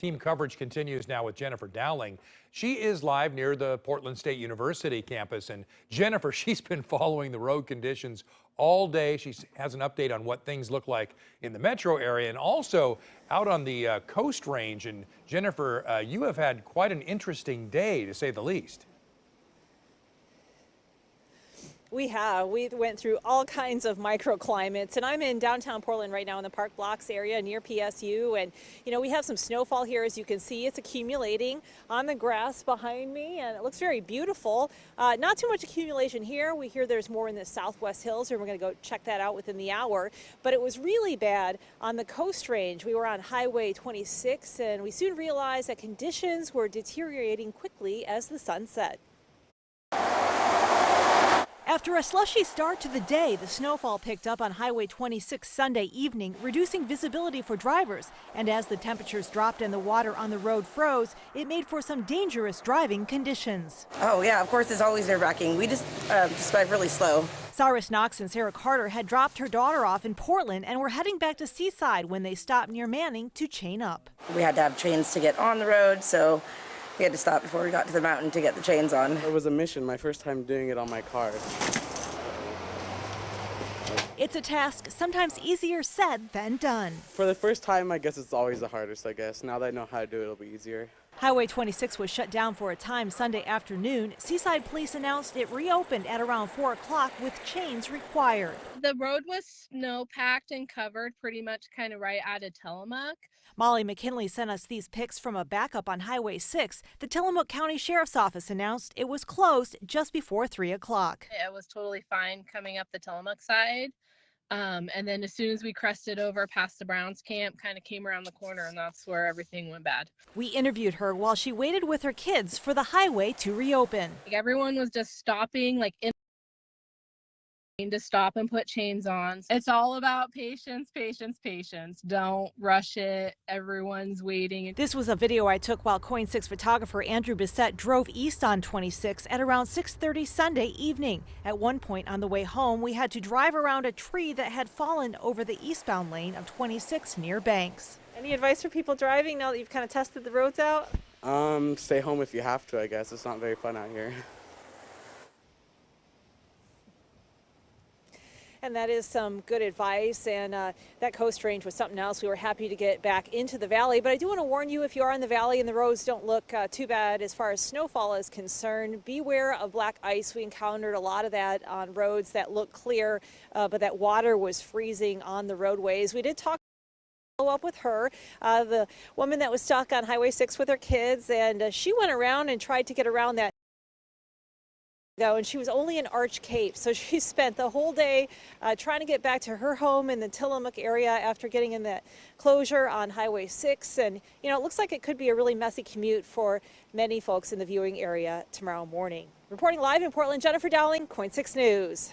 Team coverage continues now with Jennifer Dowling. She is live near the Portland State University campus. And Jennifer, she's been following the road conditions all day. She has an update on what things look like in the metro area and also out on the Coast Range. And Jennifer, you have had quite an interesting day, to say the least. We have. We went through all kinds of microclimates, and I'm in downtown Portland right now in the Park Blocks area near PSU. And, you know, we have some snowfall here. As you can see, it's accumulating on the grass behind me, and it looks very beautiful. Not too much accumulation here. We hear there's more in the Southwest Hills, and we're going to go check that out within the hour. But it was really bad on the Coast Range. We were on Highway 26, and we soon realized that conditions were deteriorating quickly as the sun set. After a slushy start to the day, the snowfall picked up on Highway 26 Sunday evening, reducing visibility for drivers. And as the temperatures dropped and the water on the road froze, it made for some dangerous driving conditions. Oh yeah, of course it's always nerve-wracking. We just went really slow. Cyrus Knox and Sarah Carter had dropped her daughter off in Portland and were heading back to Seaside when they stopped near Manning to chain up. We had to have chains to get on the road, so we had to stop before we got to the mountain to get the chains on. It was a mission, my first time doing it on my car. It's a task sometimes easier said than done. For the first time, I guess it's always the hardest, I guess. Now that I know how to do it, it'll be easier. Highway 26 was shut down for a time Sunday afternoon. Seaside Police announced it reopened at around 4 o'clock with chains required. The road was snow-packed and covered pretty much kind of right out of Tillamook. Molly McKinley sent us these pics from a backup on Highway 6. The Tillamook County Sheriff's Office announced it was closed just before 3 o'clock. It was totally fine coming up the Tillamook side. And then as soon as we crested over past the Browns camp, kind of came around the corner, and that's where everything went bad. We interviewed her while she waited with her kids for the highway to reopen. Everyone was just stopping, like in to stop and put chains on. It's all about patience, patience, patience. Don't rush it. Everyone's waiting. This was a video I took while KOIN 6 photographer Andrew Bissett drove east on 26 at around 6:30 Sunday evening. At one point on the way home, we had to drive around a tree that had fallen over the eastbound lane of 26 near Banks. Any advice for people driving now that you've kind of tested the roads out? Stay home if you have to, I guess. It's not very fun out here. And that is some good advice, and that Coast Range was something else. We were happy to get back into the valley, but I do want to warn you, if you are in the valley and the roads don't look too bad as far as snowfall is concerned, beware of black ice. We encountered a lot of that on roads that look clear, but that water was freezing on the roadways. We did follow up with her, the woman that was stuck on Highway 6 with her kids, and she went around and tried to get around that. And she was only in Arch Cape, so she spent the whole day trying to get back to her home in the Tillamook area after getting in that closure on Highway 6. And, you know, it looks like it could be a really messy commute for many folks in the viewing area tomorrow morning. Reporting live in Portland, Jennifer Dowling, KOIN 6 News.